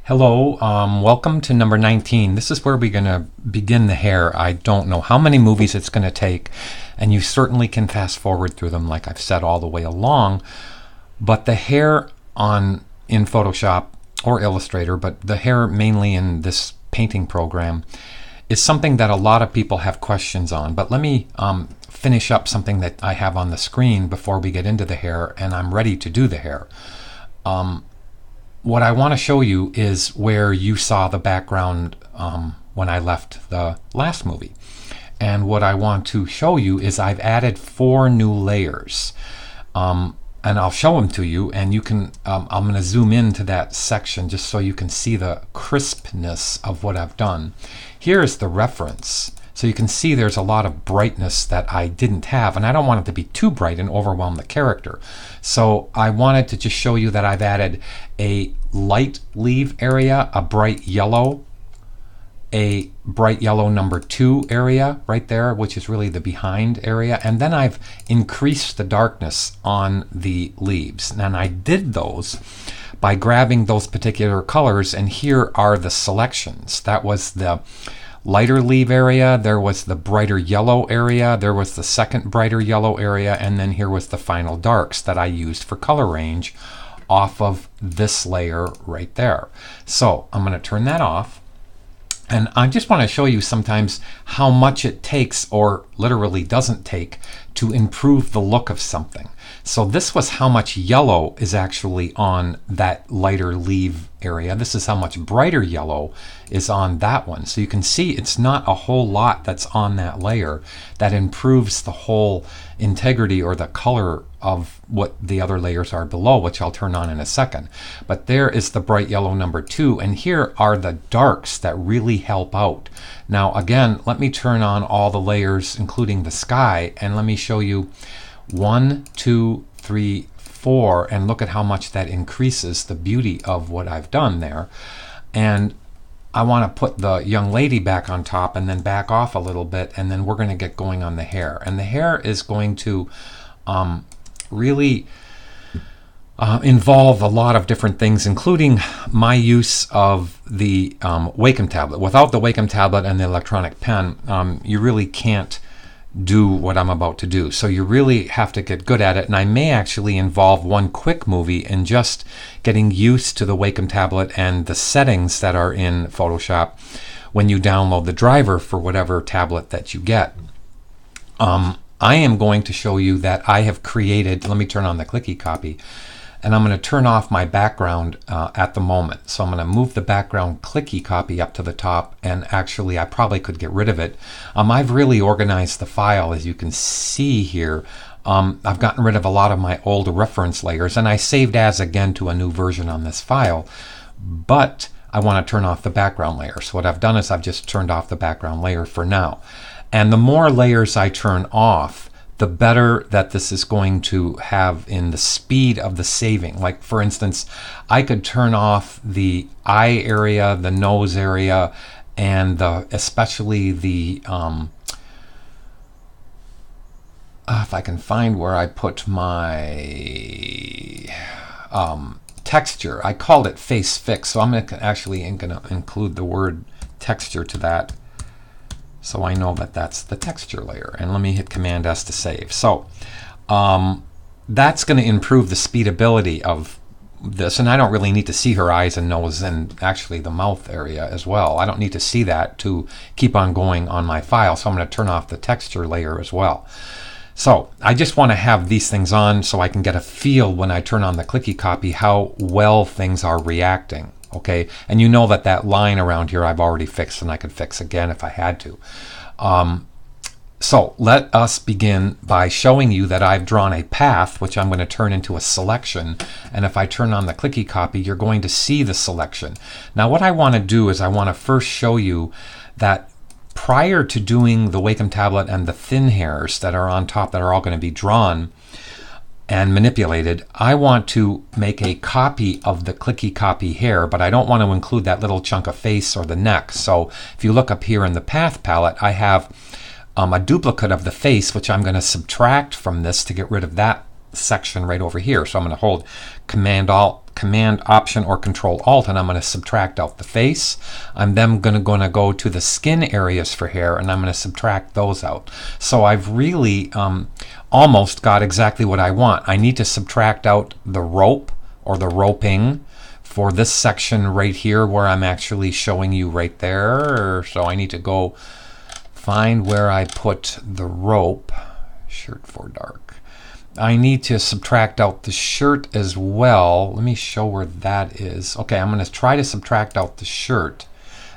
Hello, welcome to number 19. This is where we're going to begin the hair. I don't know how many movies it's going to take, and you certainly can fast forward through them like I've said all the way along, but the hair in Photoshop or Illustrator, but the hair mainly in this painting program, is something that a lot of people have questions on. But let me finish up something that I have on the screen before we get into the hair, and I'm ready to do the hair. What I want to show you is where you saw the background when I left the last movie. And what I want to show you is I've added 4 new layers. And I'll show them to you, and you can, I'm going to zoom into that section just so you can see the crispness of what I've done. Here is the reference. So you can see there's a lot of brightness that I didn't have, and I don't want it to be too bright and overwhelm the character. So I wanted to just show you that I've added a light leaf area, a bright yellow number 2 area right there, which is really the behind area, and then I've increased the darkness on the leaves. And I did those by grabbing those particular colors, and here are the selections. That was the lighter leaf area, there was the brighter yellow area, there was the second brighter yellow area, and then here was the final darks that I used for color range off of this layer right there. So I'm going to turn that off, and I just want to show you sometimes how much it takes, or literally doesn't take, to improve the look of something. So this was how much yellow is actually on that lighter leaf area. This is how much brighter yellow is on that one. So you can see it's not a whole lot that's on that layer that improves the whole integrity or the color of what the other layers are below, which I'll turn on in a second. But there is the bright yellow number 2, and here are the darks that really help out. Now again, let me turn on all the layers including the sky, and let me show you 1, 2, 3, 4, and look at how much that increases the beauty of what I've done there. And I want to put the young lady back on top and then back off a little bit, and then we're going to get going on the hair. And the hair is going to really involve a lot of different things, including my use of the Wacom tablet. Without the Wacom tablet and the electronic pen, you really can't do what I'm about to do. So you really have to get good at it, and I may actually involve one quick movie in just getting used to the Wacom tablet and the settings that are in Photoshop when you download the driver for whatever tablet that you get. I am going to show you that I have created, let me turn on the clicky copy, and I'm going to turn off my background at the moment. So I'm going to move the background clicky copy up to the top, and actually I probably could get rid of it. I've really organized the file, as you can see here. I've gotten rid of a lot of my old reference layers, and I saved as again to a new version on this file, but I want to turn off the background layer. So what I've done is I've just turned off the background layer for now. And the more layers I turn off, the better that this is going to have in the speed of the saving. Like for instance, I could turn off the eye area, the nose area, and especially the if I can find where I put my texture. I called it face fix, so I'm going to include the word texture to that, so I know that that's the texture layer. And let me hit Command S to save. So that's going to improve the speedability of this, and I don't really need to see her eyes and nose and actually the mouth area as well. I don't need to see that to keep on going on my file, so I'm going to turn off the texture layer as well. So I just want to have these things on so I can get a feel when I turn on the clicky copy how well things are reacting. Okay, and you know that that line around here I've already fixed, and I could fix again if I had to. So let us begin by showing you that I've drawn a path, which I'm going to turn into a selection. And if I turn on the clicky copy, you're going to see the selection. Now what I want to do is I want to first show you that prior to doing the Wacom tablet and the thin hairs that are on top that are all going to be drawn and manipulated, I want to make a copy of the clicky copy hair, but I don't want to include that little chunk of face or the neck. So if you look up here in the path palette, I have a duplicate of the face, which I'm going to subtract from this to get rid of that section right over here. So I'm going to hold Command Alt Command Option or Control Alt, and I'm going to subtract out the face. I'm then going to go to the skin areas for hair, and I'm going to subtract those out. So I've really almost got exactly what I want. I need to subtract out the rope or the roping for this section right here where I'm actually showing you right there. So I need to go find where I put the rope. Shirt for dark. I need to subtract out the shirt as well. Let me show where that is. Okay, I'm going to try to subtract out the shirt.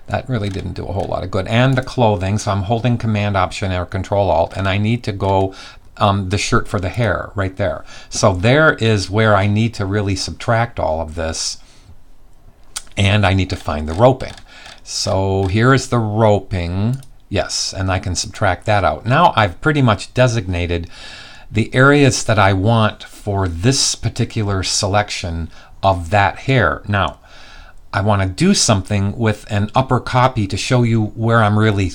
That really didn't do a whole lot of good. And the clothing, so I'm holding Command Option or Control Alt, and I need to go the shirt for the hair right there. So there is where I need to really subtract all of this, and I need to find the roping. So here is the roping. Yes, and I can subtract that out. Now I've pretty much designated the areas that I want for this particular selection of that hair. Now, I want to do something with an upper copy to show you where I'm really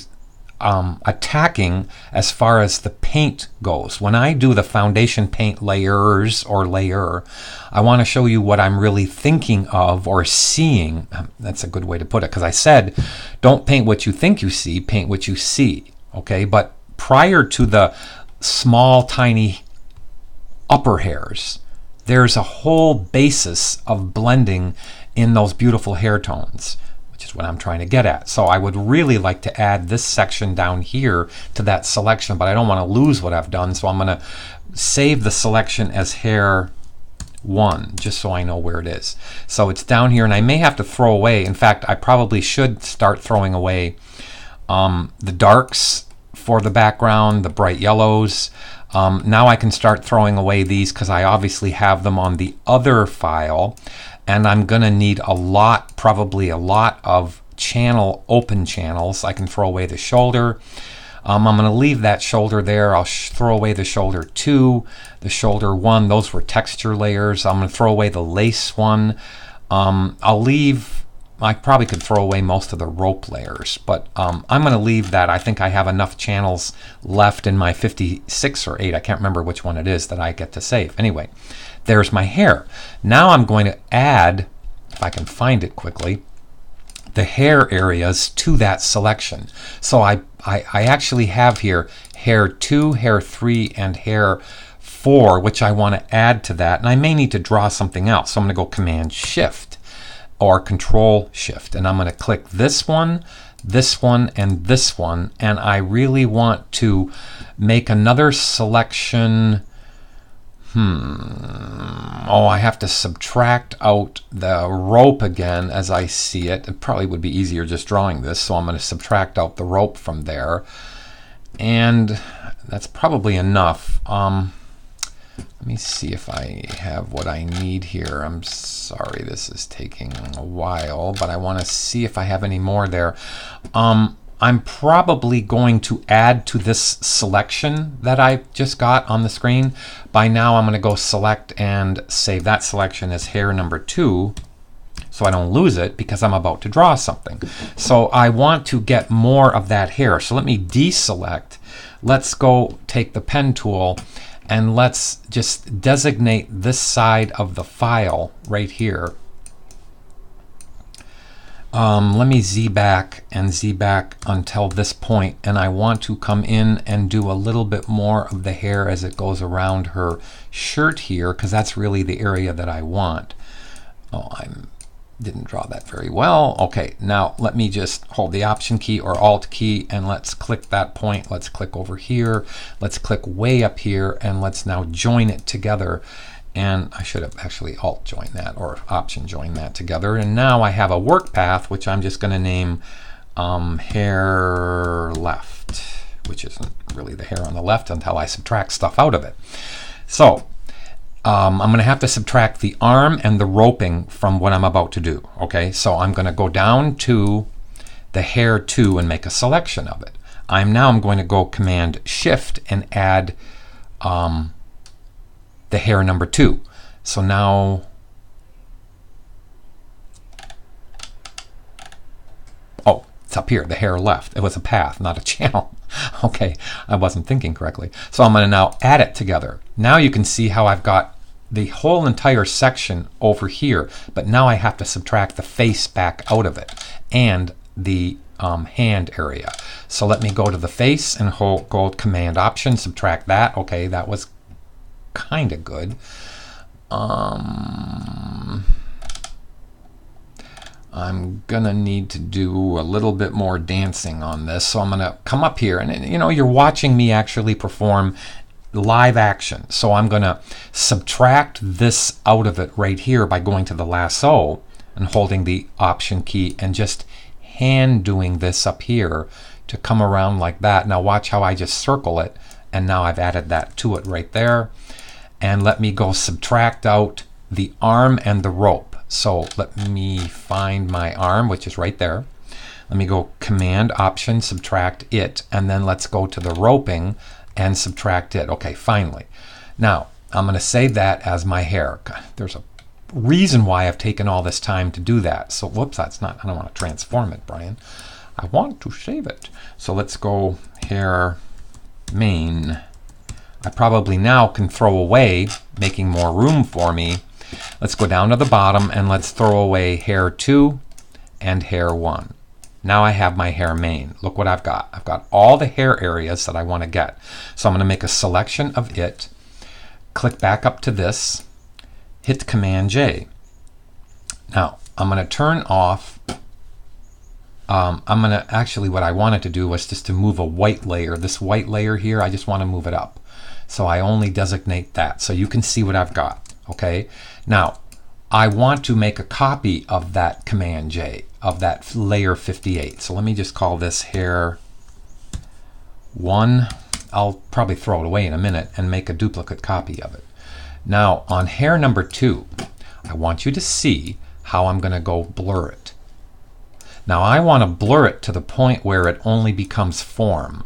attacking as far as the paint goes. When I do the foundation paint layers or layer, I want to show you what I'm really thinking of or seeing. That's a good way to put it, because I said don't paint what you think you see, paint what you see. Okay, but prior to the small tiny upper hairs, there's a whole basis of blending in those beautiful hair tones, which is what I'm trying to get at. So I would really like to add this section down here to that selection, but I don't want to lose what I've done, so I'm going to save the selection as hair 1 just so I know where it is. So it's down here, and I may have to throw away, in fact I probably should start throwing away the darks for the background, the bright yellows. Now I can start throwing away these because I obviously have them on the other file, and I'm gonna need a lot, probably a lot of open channels. I can throw away the shoulder. I'm gonna leave that shoulder there. I'll throw away the shoulder 2, the shoulder 1, those were texture layers. I'm gonna throw away the lace one. I probably could throw away most of the rope layers, but I'm going to leave that. I think I have enough channels left in my 56 or 8. I can't remember which one it is that I get to save. Anyway, there's my hair. Now I'm going to add, if I can find it quickly, the hair areas to that selection. So I actually have here hair 2, hair 3, and hair 4, which I want to add to that. And I may need to draw something else. So I'm going to go Command Shift or Control Shift, and I'm going to click this one, and this one, and I really want to make another selection. Oh, I have to subtract out the rope again as I see it. It probably would be easier just drawing this, so I'm going to subtract out the rope from there, and that's probably enough. Let me see if I have what I need here. I'm sorry this is taking a while, but I want to see if I have any more there. I'm probably going to add to this selection that I just got on the screen. By now I'm going to go select and save that selection as hair number 2 so I don't lose it because I'm about to draw something. So I want to get more of that hair. So let me deselect. Let's go take the pen tool and let's just designate this side of the file right here. Let me Z back and Z back until this point, and I want to come in and do a little bit more of the hair as it goes around her shirt here, because that's really the area that I want. Oh, I didn't draw that very well. Okay, now let me just hold the Option key or Alt key, and let's click that point. Let's click over here. Let's click way up here, and let's now join it together. And I should have actually Alt joined that or Option joined that together. And now I have a work path, which I'm just going to name hair left, which isn't really the hair on the left until I subtract stuff out of it. So I'm going to have to subtract the arm and the roping from what I'm about to do. Okay, so I'm going to go down to the hair 2 and make a selection of it. I'm going to go Command Shift and add the hair number 2. So now, oh, it's up here, the hair left. It was a path, not a channel. Okay, I wasn't thinking correctly. So I'm going to now add it together. Now you can see how I've got the whole entire section over here, but now I have to subtract the face back out of it and the hand area. So let me go to the face and go Command Option, subtract that. Okay, that was kind of good. I'm gonna need to do a little bit more dancing on this, so I'm gonna come up here, and you know, you're watching me actually perform live action, so I'm gonna subtract this out of it right here by going to the lasso and holding the Option key and just hand doing this up here to come around like that. Now watch how I just circle it, and now I've added that to it right there. And let me go subtract out the arm and the rope. So let me find my arm, which is right there. Let me go Command Option, subtract it, and then let's go to the roping and subtract it. Okay, finally. Now I'm going to save that as my hair. There's a reason why I've taken all this time to do that. So whoops, that's not, I don't want to transform it, Brian. I want to save it. So let's go hair mane. I probably now can throw away, making more room for me. Let's go down to the bottom and let's throw away hair 2 and hair 1. Now I have my hair mane. Look what I've got. I've got all the hair areas that I want to get. So I'm going to make a selection of it, click back up to this, hit Command J. Now I'm going to turn off, I'm going to actually, what I wanted to do was just to move a white layer. This white layer here, I just want to move it up. So I only designate that so you can see what I've got. Okay, now I want to make a copy of that Command J, of that layer 58. So let me just call this hair 1. I'll probably throw it away in a minute and make a duplicate copy of it. Now on hair number 2, I want you to see how I'm going to go blur it. Now I want to blur it to the point where it only becomes form.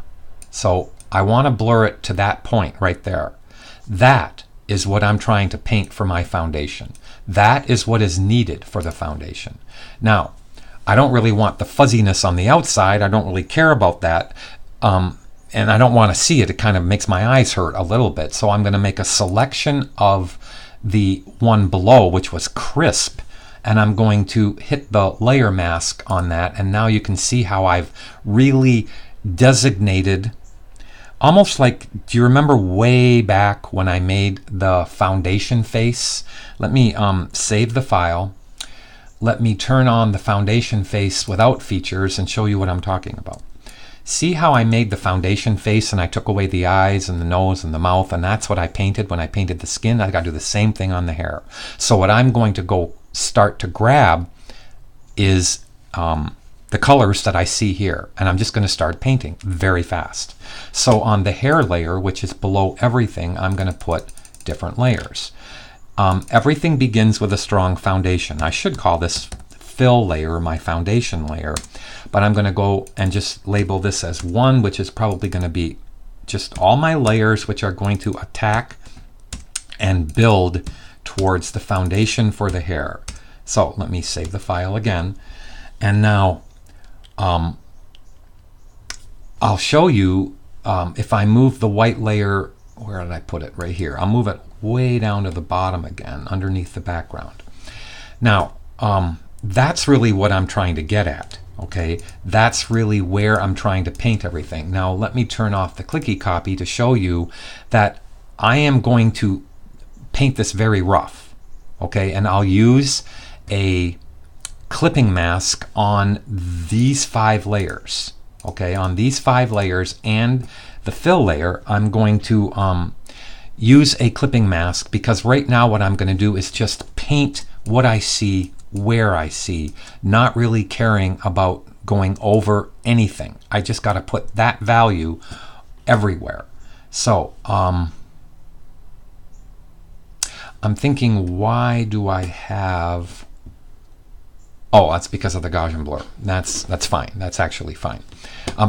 So I want to blur it to that point right there. That is what I'm trying to paint for my foundation. That is what is needed for the foundation. Now, I don't really want the fuzziness on the outside. I don't really care about that. And I don't want to see it. It kind of makes my eyes hurt a little bit. So I'm going to make a selection of the one below, which was crisp. And I'm going to hit the layer mask on that. And now you can see how I've really designated, almost like, do you remember way back when I made the foundation face? Let me save the file. Let me turn on the foundation face without features and show you what I'm talking about. See how I made the foundation face and I took away the eyes and the nose and the mouth, and that's what I painted when I painted the skin. I got to do the same thing on the hair. So what I'm going to go start to grab is the colors that I see here, and I'm just going to start painting very fast. So on the hair layer, which is below everything, I'm going to put different layers. Everything begins with a strong foundation. I should call this fill layer my foundation layer, but I'm going to go and just label this as 1, which is probably going to be just all my layers which are going to attack and build towards the foundation for the hair. So let me save the file again, and now I'll show you if I move the white layer, where did I put it? Right here. I'll move it way down to the bottom again, underneath the background. Now, that's really what I'm trying to get at. Okay, that's really where I'm trying to paint everything. Now let me turn off the clicky copy to show you that I am going to paint this very rough. Okay, and I'll use a clipping mask on these 5 layers. Okay, on these 5 layers and the fill layer, I'm going to use a clipping mask, because right now what I'm going to do is just paint what I see where I see, not really caring about going over anything. I just got to put that value everywhere. So I'm thinking, why do I have, oh, that's because of the Gaussian blur. That's fine. That's actually fine.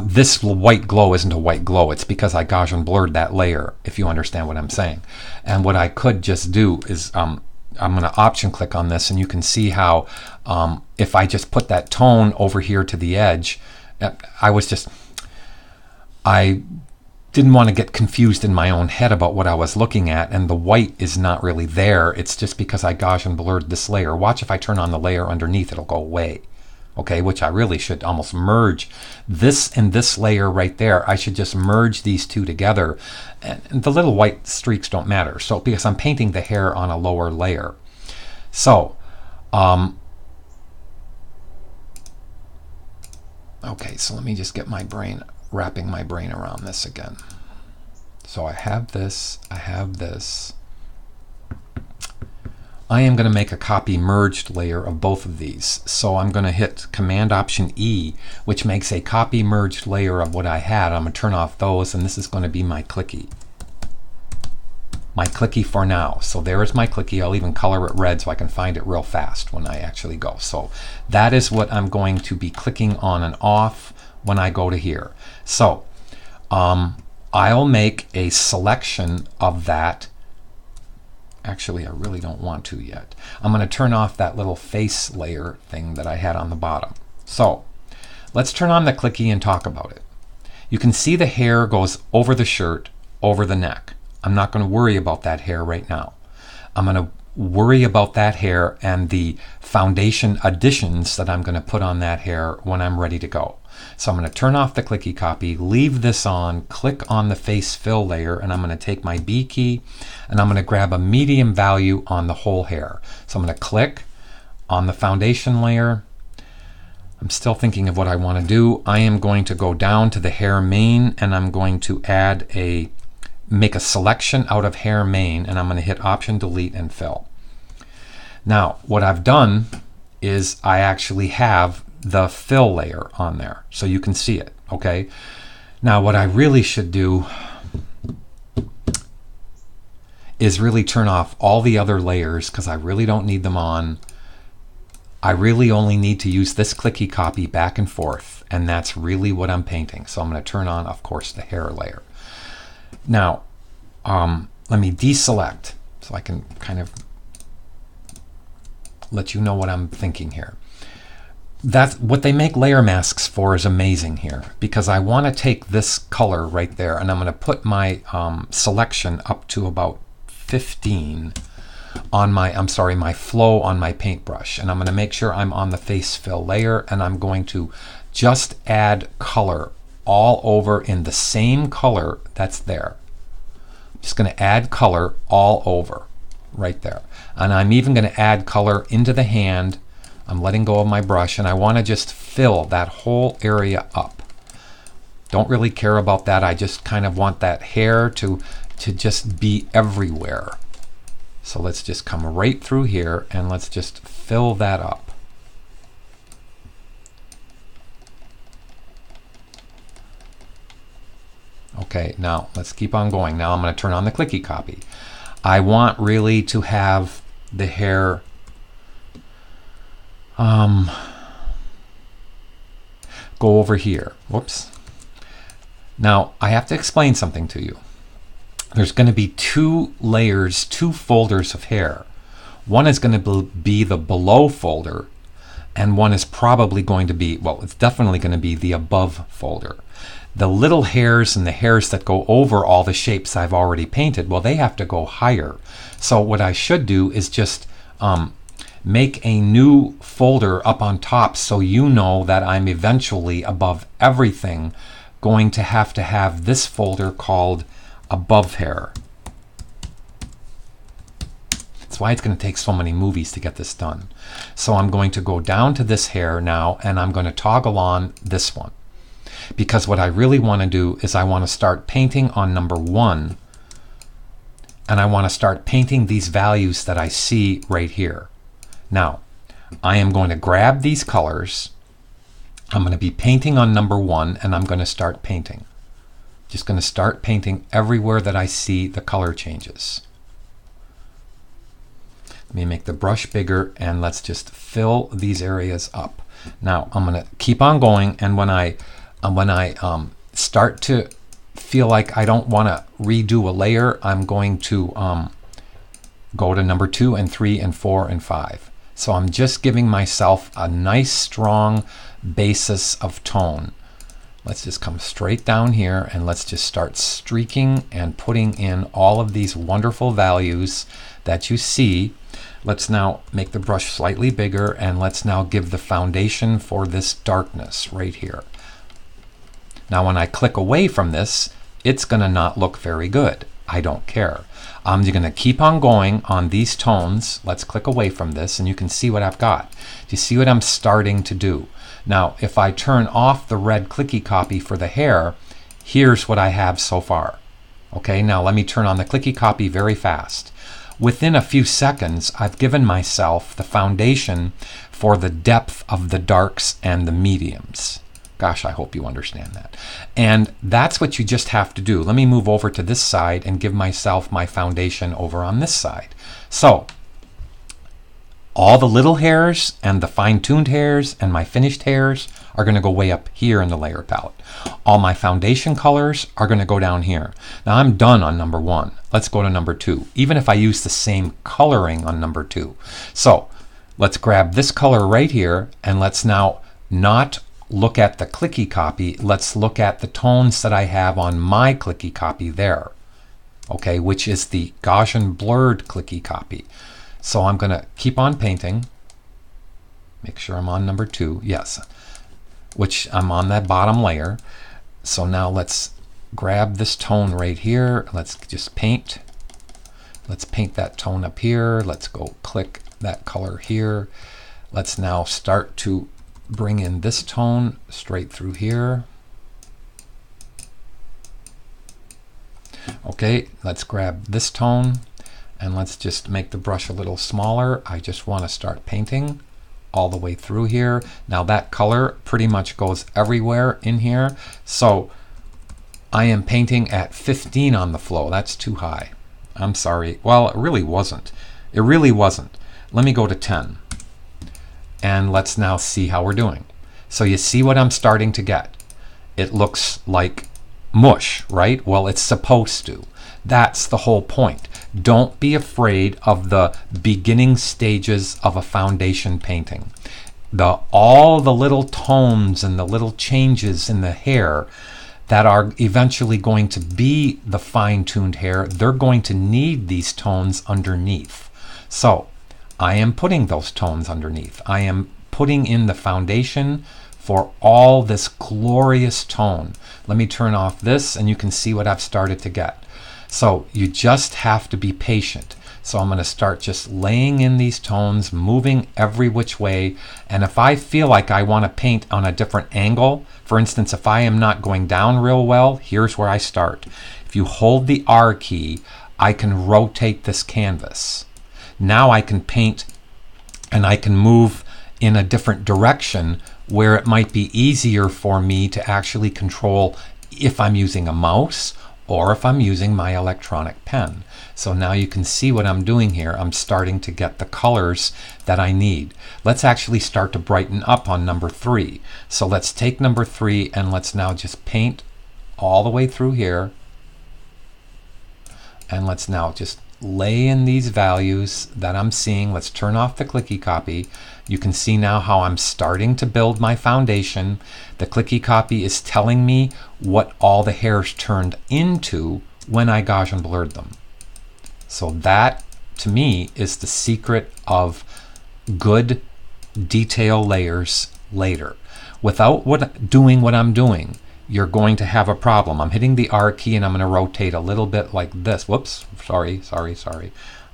This white glow isn't a white glow. It's because I Gaussian blurred that layer, if you understand what I'm saying. And what I could just do is I'm going to option click on this, and you can see how if I just put that tone over here to the edge, I didn't want to get confused in my own head about what I was looking at, and the white is not really there. It's just because I Gaussian blurred this layer. Watch, if I turn on the layer underneath, it'll go away. Okay, which I really should almost merge this and this layer right there. I should just merge these two together, and the little white streaks don't matter. So because I'm painting the hair on a lower layer. So okay, so let me just get my brain, wrapping my brain around this again. So I have this, I have this. I am going to make a copy merged layer of both of these. So I'm going to hit Command Option E, which makes a copy merged layer of what I had. I'm going to turn off those, and this is going to be my clicky. My clicky for now. So there is my clicky. I'll even color it red so I can find it real fast when I actually go. So that is what I'm going to be clicking on and off when I go to here. So I'll make a selection of that. Actually, I really don't want to yet. I'm going to turn off that little face layer thing that I had on the bottom. So let's turn on the clicky and talk about it. You can see the hair goes over the shirt, over the neck. I'm not going to worry about that hair right now. I'm going to worry about that hair and the foundation additions that I'm going to put on that hair when I'm ready to go. So I'm going to turn off the clicky copy, leave this on, click on the face fill layer, and I'm going to take my B key and I'm going to grab a medium value on the whole hair. So I'm going to click on the foundation layer. I'm still thinking of what I want to do. I am going to go down to the hair mane, and I'm going to make a selection out of hair mane, and I'm going to hit Option Delete and Fill. Now what I've done is I actually have the fill layer on there, so you can see it. Okay, now what I really should do is really turn off all the other layers, because I really don't need them on. I really only need to use this clicky copy back and forth, and that's really what I'm painting. So I'm going to turn on, of course, the hair layer. Now let me deselect so I can kind of let you know what I'm thinking here. That's what they make layer masks for, is amazing here, because I want to take this color right there, and I'm going to put my selection up to about 15 on my, my flow on my paintbrush, and I'm going to make sure I'm on the face fill layer, and I'm going to just add color all over in the same color that's there. I'm just going to add color all over right there, and I'm even going to add color into the hand. I'm letting go of my brush, and I want to just fill that whole area up. Don't really care about that. I just kind of want that hair to just be everywhere. So let's just come right through here and let's just fill that up. Okay, now let's keep on going. Now I'm going to turn on the clicky copy. I want really to have the hair go over here. Whoops. Now I have to explain something to you. There's going to be two layers, two folders of hair. One is going to be the below folder, and one is probably going to be, well, it's definitely going to be the above folder. The little hairs and the hairs that go over all the shapes I've already painted, well, they have to go higher. So what I should do is just make a new folder up on top, so you know that I'm eventually, above everything, going to have this folder called above hair. That's why it's going to take so many movies to get this done. So I'm going to go down to this hair now, and I'm going to toggle on this one, because what I really want to do is I want to start painting on number 1, and I want to start painting these values that I see right here. Now I am going to grab these colors. I'm going to be painting on number 1, and I'm going to start painting. Just going to start painting everywhere that I see the color changes. Let me make the brush bigger, and let's just fill these areas up. Now I'm going to keep on going, and when I start to feel like I don't want to redo a layer, I'm going to go to number 2 and 3 and 4 and 5. So I'm just giving myself a nice strong basis of tone. Let's just come straight down here and let's just start streaking and putting in all of these wonderful values that you see. Let's now make the brush slightly bigger and let's now give the foundation for this darkness right here. Now when I click away from this, it's going to not look very good. I don't care. I'm going to keep on going on these tones. Let's click away from this and you can see what I've got. Do you see what I'm starting to do? Now, if I turn off the red clicky copy for the hair, here's what I have so far. Okay, now let me turn on the clicky copy very fast. Within a few seconds, I've given myself the foundation for the depth of the darks and the mediums. Gosh, I hope you understand that. And that's what you just have to do. Let me move over to this side and give myself my foundation over on this side. So, all the little hairs and the fine-tuned hairs and my finished hairs are going to go way up here in the layer palette. All my foundation colors are going to go down here. Now I'm done on number 1. Let's go to number 2, even if I use the same coloring on number 2. So let's grab this color right here and let's now not look at the clicky copy. Let's look at the tones that I have on my clicky copy there, okay, which is the Gaussian blurred clicky copy. So I'm going to keep on painting. Make sure I'm on number 2. Yes, which I'm on that bottom layer. So now let's grab this tone right here. Let's just paint. Let's paint that tone up here. Let's go click that color here. Let's now start to bring in this tone straight through here. Okay, let's grab this tone. And let's just make the brush a little smaller. I just want to start painting all the way through here. Now that color pretty much goes everywhere in here. So I am painting at 15 on the flow. That's too high. I'm sorry. Well, it really wasn't. It really wasn't. Let me go to 10. And let's now see how we're doing. So you see what I'm starting to get. It looks like mush, right? Well, it's supposed to. That's the whole point. Don't be afraid of the beginning stages of a foundation painting. All the little tones and the little changes in the hair that are eventually going to be the fine-tuned hair, they're going to need these tones underneath. So I am putting those tones underneath. I am putting in the foundation for all this glorious tone. Let me turn off this and you can see what I've started to get. So you just have to be patient. So I'm going to start just laying in these tones, moving every which way. And if I feel like I want to paint on a different angle, for instance, if I am not going down real well, here's where I start. If you hold the R key, I can rotate this canvas. Now I can paint and I can move in a different direction where it might be easier for me to actually control if I'm using a mouse or if I'm using my electronic pen. So now you can see what I'm doing here. I'm starting to get the colors that I need. Let's actually start to brighten up on number 3. So let's take number 3 and let's now just paint all the way through here. And let's now just lay in these values that I'm seeing. Let's turn off the clicky copy. You can see now how I'm starting to build my foundation. The clicky copy is telling me what all the hairs turned into when I Gaussian blurred them. So that, to me, is the secret of good detail layers later. Without doing what I'm doing, you're going to have a problem. I'm hitting the R key and I'm going to rotate a little bit like this. Whoops, sorry.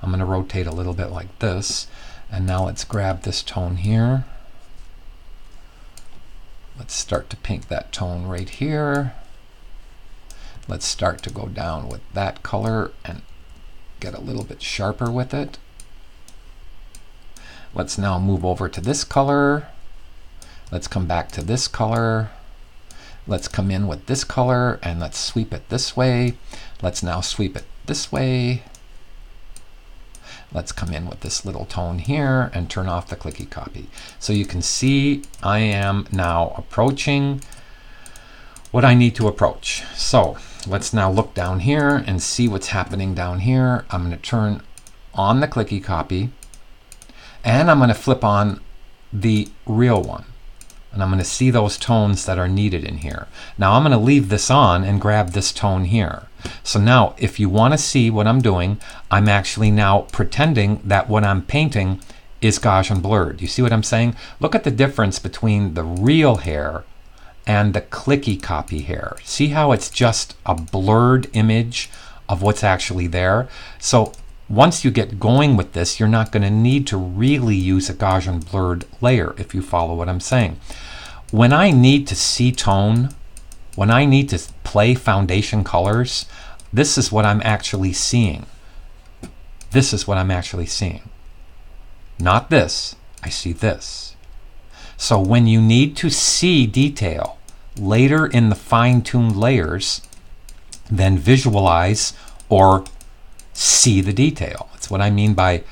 I'm going to rotate a little bit like this. And now let's grab this tone here. Let's start to paint that tone right here. Let's start to go down with that color and get a little bit sharper with it. Let's now move over to this color. Let's come back to this color. Let's come in with this color and let's sweep it this way. Let's now sweep it this way. Let's come in with this little tone here and turn off the clicky copy. So you can see I am now approaching what I need to approach. So let's now look down here and see what's happening down here. I'm going to turn on the clicky copy and I'm going to flip on the real one. And I'm going to see those tones that are needed in here. Now I'm going to leave this on and grab this tone here. So now if you want to see what I'm doing, I'm actually now pretending that what I'm painting is Gaussian blurred. You see what I'm saying? Look at the difference between the real hair and the clicky copy hair. See how it's just a blurred image of what's actually there? So once you get going with this, you're not going to need to really use a Gaussian blurred layer, if you follow what I'm saying. When I need to see tone, when I need to play foundation colors, this is what I'm actually seeing. This is what I'm actually seeing. Not this. I see this. So when you need to see detail later in the fine-tuned layers, then visualize or see the detail. That's what I mean by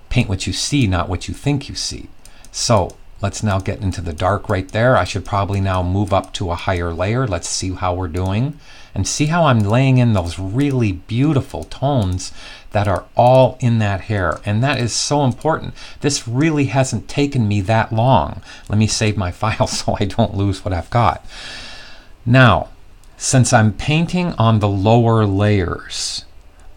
paint what you see, not what you think you see. So let's now get into the dark right there. I should probably now move up to a higher layer. Let's see how we're doing. And see how I'm laying in those really beautiful tones that are all in that hair. And that is so important. This really hasn't taken me that long. Let me save my file so I don't lose what I've got. Now, since I'm painting on the lower layers,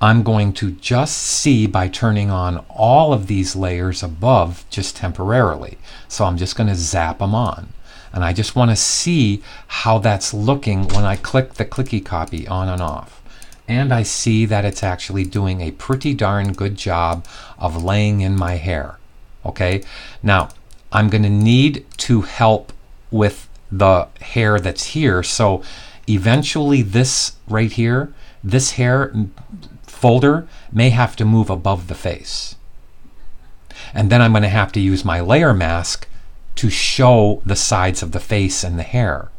I'm going to just see by turning on all of these layers above just temporarily. So I'm just going to zap them on. And I just want to see how that's looking when I click the clicky copy on and off. And I see that it's actually doing a pretty darn good job of laying in my hair. Okay, now I'm going to need to help with the hair that's here. So eventually this right here, this hair folder may have to move above the face. And then I'm going to have to use my layer mask to show the sides of the face and the hair.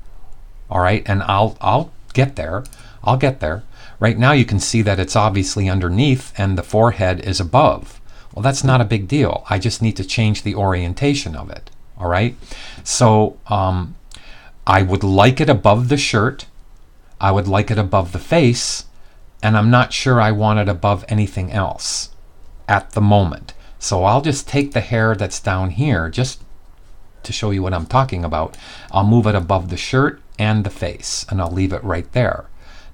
All right, and I'll get there. I'll get there. Right now you can see that it's obviously underneath and the forehead is above. Well, that's not a big deal. I just need to change the orientation of it. All right, so I would like it above the shirt. I would like it above the face, and I'm not sure I want it above anything else at the moment. So I'll just take the hair that's down here, just to show you what I'm talking about. I'll move it above the shirt and the face, and I'll leave it right there.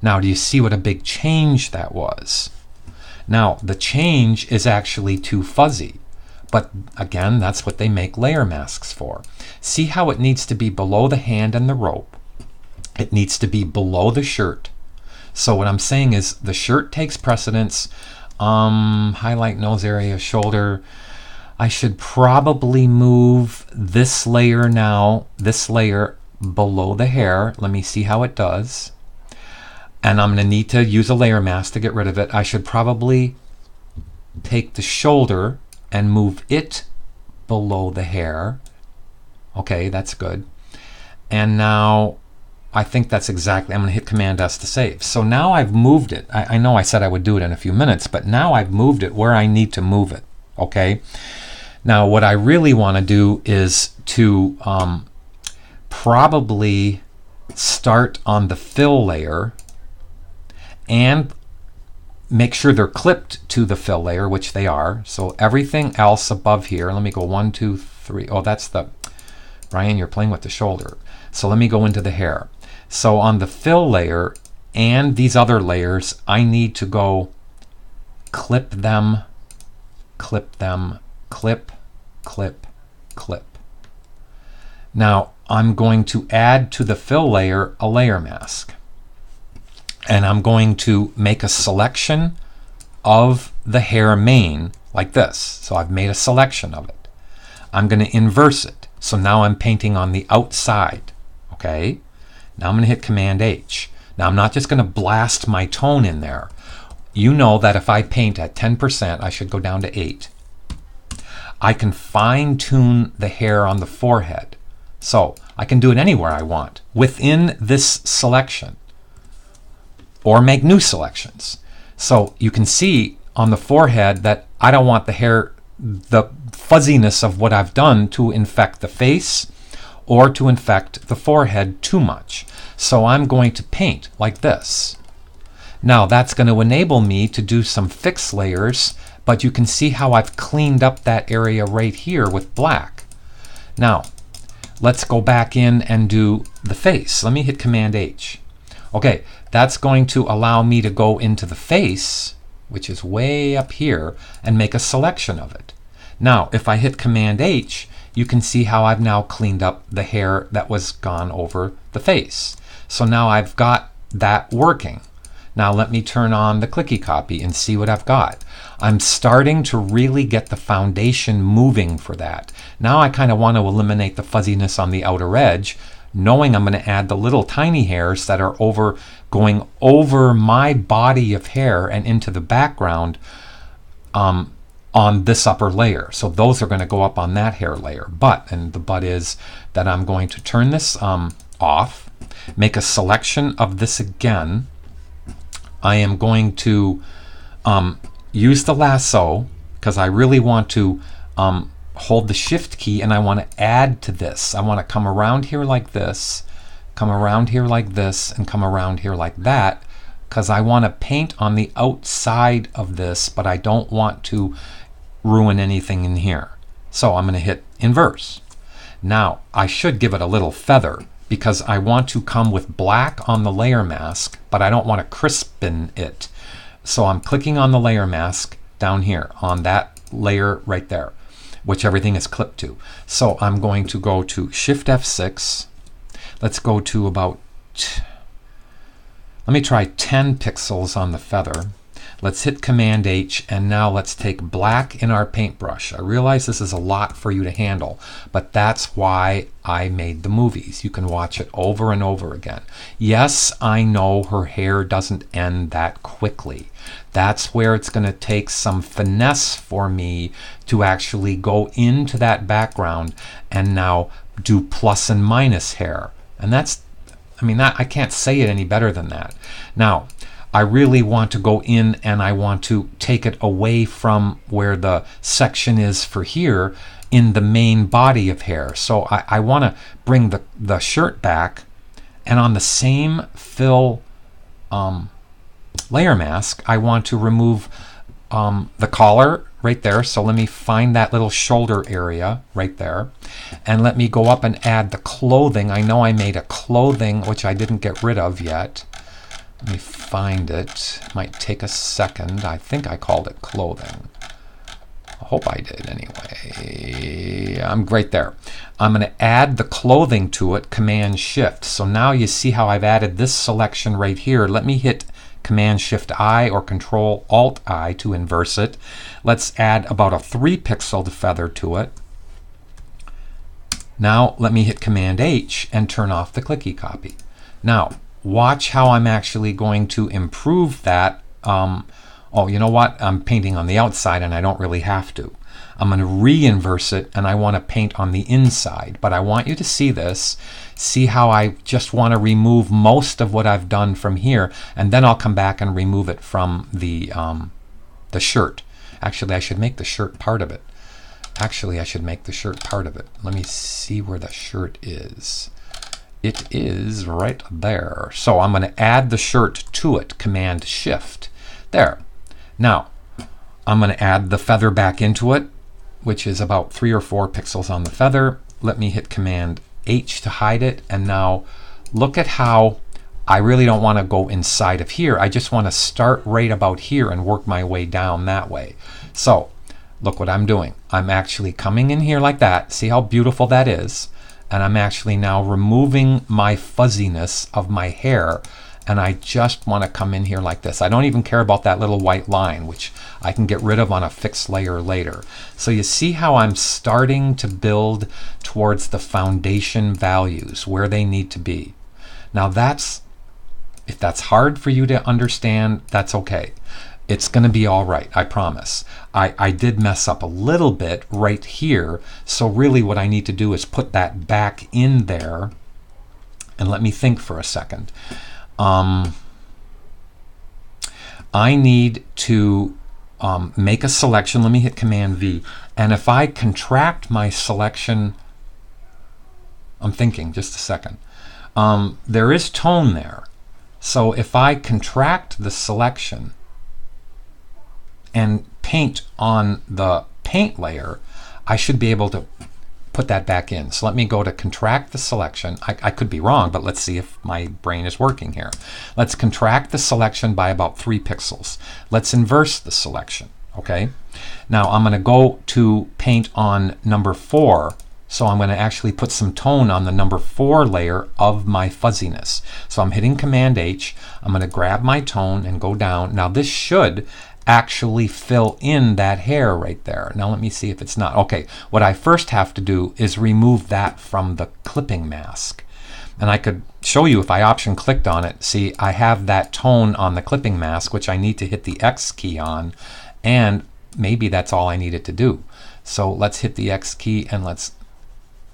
Now, do you see what a big change that was? Now, the change is actually too fuzzy, but again, that's what they make layer masks for. See how it needs to be below the hand and the rope. It needs to be below the shirt. So what I'm saying is the shirt takes precedence. Highlight nose area, shoulder. I should probably move this layer now, this layer below the hair. Let me see how it does. And I'm going to need to use a layer mask to get rid of it. I should probably take the shoulder and move it below the hair. Okay, that's good. And now I think that's exactly, I'm going to hit Command S to save. So now I've moved it. I know I said I would do it in a few minutes, but now I've moved it where I need to move it. Okay. Now what I really want to do is to probably start on the fill layer and make sure they're clipped to the fill layer, which they are. So everything else above here, let me go 1, 2, 3. Oh, that's the, Brian, you're playing with the shoulder. So let me go into the hair. So on the fill layer and these other layers, I need to go clip them, clip them, clip, clip, clip. Now I'm going to add to the fill layer a layer mask. And I'm going to make a selection of the hair mane like this. So I've made a selection of it. I'm going to inverse it. So now I'm painting on the outside. Okay. Now I'm going to hit Command H. Now I'm not just going to blast my tone in there. You know that if I paint at 10%, I should go down to 8. I can fine tune the hair on the forehead. So I can do it anywhere I want within this selection, or make new selections. So you can see on the forehead that I don't want the hair, the fuzziness of what I've done to infect the face or to infect the forehead too much. So I'm going to paint like this. Now that's going to enable me to do some fixed layers, but you can see how I've cleaned up that area right here with black. Now let's go back in and do the face. Let me hit Command H. Okay, that's going to allow me to go into the face, which is way up here, and make a selection of it. Now, if I hit Command H, you can see how I've now cleaned up the hair that was gone over the face. So now I've got that working. Now let me turn on the clicky copy and see what I've got. I'm starting to really get the foundation moving for that. Now I kind of want to eliminate the fuzziness on the outer edge, knowing I'm going to add the little tiny hairs that are going over my body of hair and into the background on this upper layer. So those are going to go up on that hair layer. And the but is that I'm going to turn this off, make a selection of this again. I am going to use the lasso because I really want to hold the shift key and I want to add to this. I want to come around here like this, come around here like this, and come around here like that, because I want to paint on the outside of this, but I don't want to ruin anything in here. So I'm going to hit inverse. Now I should give it a little feather because I want to come with black on the layer mask, but I don't want to crispen it. So I'm clicking on the layer mask down here on that layer right there, which everything is clipped to. So I'm going to go to Shift F6. Let's go to about, let me try 10 pixels on the feather. Let's hit Command H, and now let's take black in our paintbrush. I realize this is a lot for you to handle, but that's why I made the movies. You can watch it over and over again. Yes, I know her hair doesn't end that quickly. That's where it's going to take some finesse for me to actually go into that background and now do plus and minus hair. And that's, I mean, I can't say it any better than that. Now, I really want to go in and I want to take it away from where the section is for here in the main body of hair. So I want to bring the shirt back, and on the same fill layer mask, I want to remove the collar right there. So let me find that little shoulder area right there, and let me go up and add the clothing. I know I made a clothing which I didn't get rid of yet. Let me find it. Might take a second. I think I called it clothing. I hope I did anyway. I'm right there. I'm going to add the clothing to it, Command Shift. So now you see how I've added this selection right here. Let me hit Command Shift I or Control Alt I to inverse it. Let's add about a 3 pixel feather to it. Now let me hit Command H and turn off the clicky copy. Now watch how I'm actually going to improve that. Oh, you know what? I'm painting on the outside and I don't really have to. I'm going to re-inverse it and I want to paint on the inside. But I want you to see this. See how I just want to remove most of what I've done from here, and then I'll come back and remove it from the shirt. Actually, I should make the shirt part of it. Let me see where the shirt is. It is right there. So I'm going to add the shirt to it, Command Shift. There. Now, I'm going to add the feather back into it, which is about 3 or 4 pixels on the feather. Let me hit Command H to hide it. And now look at how I really don't want to go inside of here. I just want to start right about here and work my way down that way. So look what I'm doing. I'm actually coming in here like that. See how beautiful that is? And I'm actually now removing my fuzziness of my hair, and I just want to come in here like this. I don't even care about that little white line, which I can get rid of on a fixed layer later. So you see how I'm starting to build towards the foundation values where they need to be. Now if that's hard for you to understand, that's okay. It's going to be all right, I promise. I did mess up a little bit right here, so really what I need to do is put that back in there. And let me think for a second. I need to make a selection. Let me hit Command V. And if I contract my selection, I'm thinking, just a second. There is tone there. So if I contract the selection and paint on the paint layer, I should be able to put that back in. So let me go to contract the selection. I could be wrong, but let's see if my brain is working here. Let's contract the selection by about 3 pixels. Let's inverse the selection. Okay. Now I'm going to go to paint on number 4. So I'm going to actually put some tone on the number 4 layer of my fuzziness. So I'm hitting Command H. I'm going to grab my tone and go down. Now this should actually fill in that hair right there. Now let me see if it's not. Okay, what I first have to do is remove that from the clipping mask. And I could show you if I option clicked on it. See, I have that tone on the clipping mask, which I need to hit the X key on, and maybe that's all I needed to do. So let's hit the X key and let's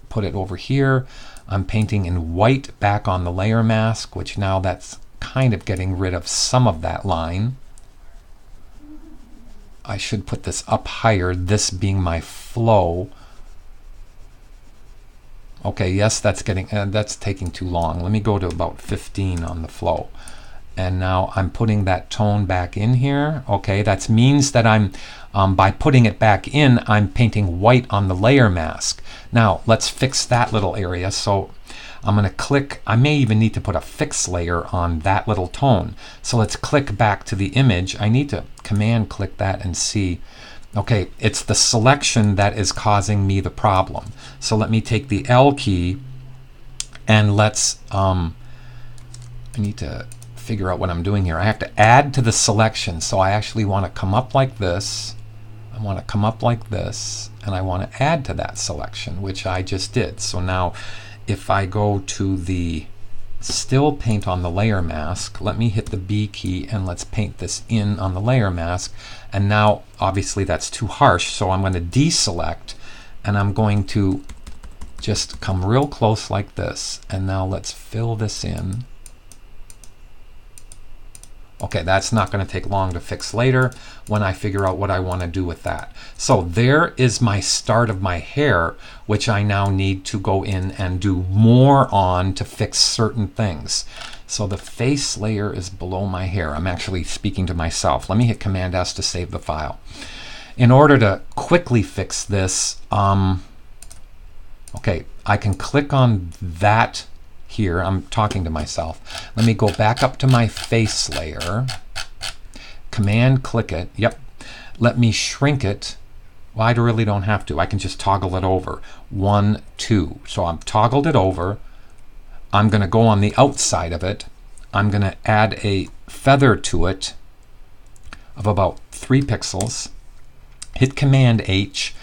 put it over here. I'm painting in white back on the layer mask, which now that's kind of getting rid of some of that line. I should put this up higher, this being my flow. Okay, yes, that's taking too long. Let me go to about 15 on the flow. And now I'm putting that tone back in here. Okay, that means that I'm, by putting it back in, I'm painting white on the layer mask. Now, let's fix that little area. So I'm going to click. I may even need to put a fix layer on that little tone. So let's click back to the image. I need to command click that and see. Okay, it's the selection that is causing me the problem. So let me take the L key and let's, I need to figure out what I'm doing here. I have to add to the selection. So I actually want to come up like this. I want to come up like this, and I want to add to that selection, which I just did. So now if I go to the still paint on the layer mask, let me hit the B key and let's paint this in on the layer mask. And now obviously that's too harsh, so I'm going to deselect and I'm going to just come real close like this. And now let's fill this in. Okay, that's not going to take long to fix later when I figure out what I want to do with that. So there is my start of my hair, which I now need to go in and do more on to fix certain things. So the face layer is below my hair. I'm actually speaking to myself. Let me hit Command S to save the file. In order to quickly fix this, okay, I can click on that here. I'm talking to myself. Let me go back up to my face layer. Command click it. Yep. Let me shrink it. Well, I really don't have to. I can just toggle it over. 1, 2. So I've toggled it over. I'm going to go on the outside of it. I'm going to add a feather to it of about 3 pixels. Hit Command H.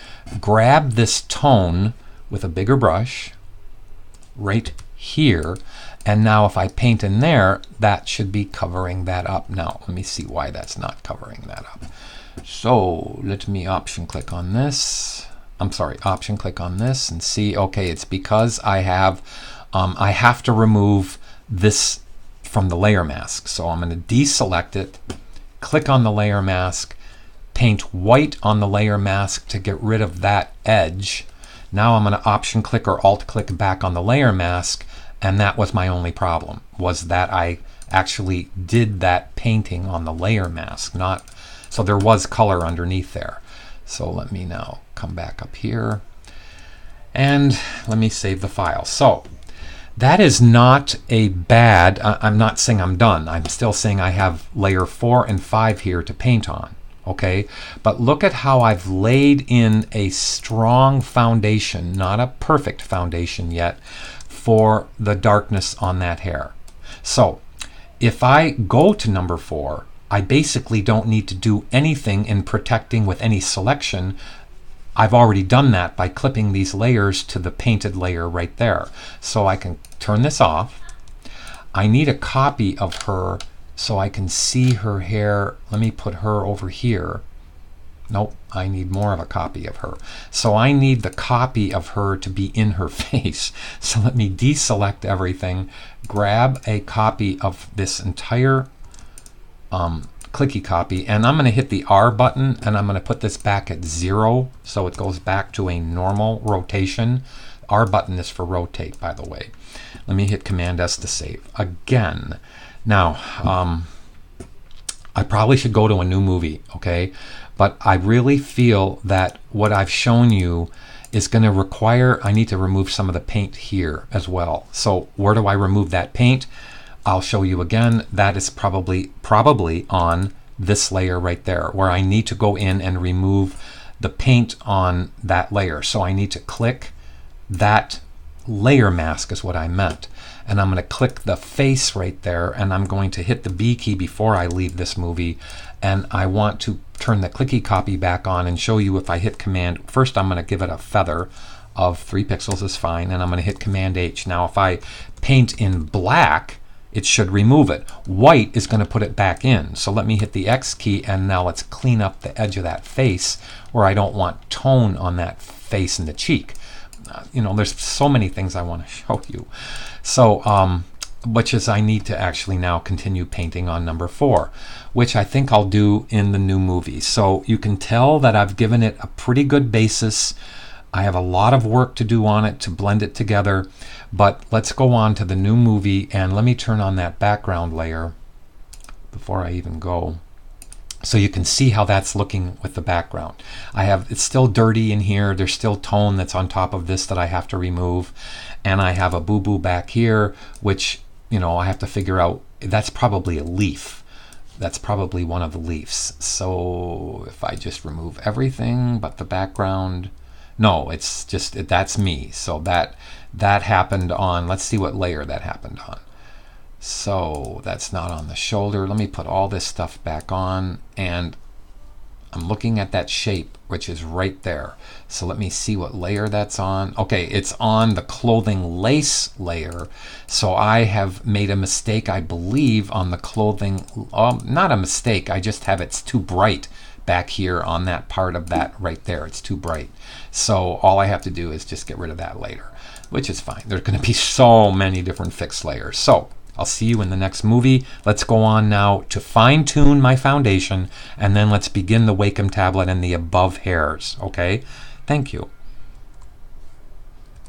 Grab this tone with a bigger brush right here, and now if I paint in there, that should be covering that up. Now let me see why that's not covering that up. So let me option click on this. I'm sorry, option click on this and see. Okay, it's because I have to remove this from the layer mask. So I'm going to deselect it, click on the layer mask, paint white on the layer mask to get rid of that edge. Now I'm going to option click or alt click back on the layer mask, and that was my only problem, was that I actually did that painting on the layer mask, not, so there was color underneath there. So let me now come back up here and let me save the file. So that is not a bad, I'm not saying I'm done. I'm still saying I have layer 4 and 5 here to paint on. Okay, but look at how I've laid in a strong foundation, not a perfect foundation yet, for the darkness on that hair. So if I go to number 4, I basically don't need to do anything in protecting with any selection. I've already done that by clipping these layers to the painted layer right there. So I can turn this off. I need a copy of her so I can see her hair. Let me put her over here. Nope, I need more of a copy of her. So I need the copy of her to be in her face. So let me deselect everything, grab a copy of this entire clicky copy, and I'm going to hit the R button and I'm going to put this back at 0 so it goes back to a normal rotation. R button is for rotate, by the way. Let me hit Command S to save. Again, now, I probably should go to a new movie, okay? But I really feel that what I've shown you is going to require, I need to remove some of the paint here as well. So where do I remove that paint? I'll show you again. That is probably on this layer right there, where I need to go in and remove the paint on that layer. So I need to click that layer mask is what I meant. And I'm going to click the face right there, and I'm going to hit the B key before I leave this movie. And I want to turn the clicky copy back on and show you if I hit Command. First, I'm going to give it a feather of 3 pixels is fine, and I'm going to hit Command H. Now, if I paint in black, it should remove it. White is going to put it back in. So let me hit the X key, and now let's clean up the edge of that face where I don't want tone on that face and the cheek. There's so many things I want to show you. So, which is I need to actually now continue painting on number 4, which I think I'll do in the new movie. So you can tell that I've given it a pretty good basis. I have a lot of work to do on it to blend it together, but let's go on to the new movie, and let me turn on that background layer before I even go, so you can see how that's looking with the background. It's still dirty in here. There's still tone that's on top of this that I have to remove, and I have a boo-boo back here, which I have to figure out. That's probably a leaf. That's probably one of the leaves. So if I just remove everything but the background, no, it's just that's me. So that happened on. Let's see what layer that happened on. So that's not on the shoulder. Let me put all this stuff back on, and I'm looking at that shape, which is right there. So let me see what layer that's on. Okay, it's on the clothing lace layer. So I have made a mistake, I believe, on the clothing. Not a mistake, I just have it's too bright back here on that part of that right there. It's too bright. So all I have to do is just get rid of that later, which is fine. There's going to be so many different fixed layers. So I'll see you in the next movie. Let's go on now to fine-tune my foundation, and then let's begin the Wacom tablet and the above hairs. Okay? Thank you.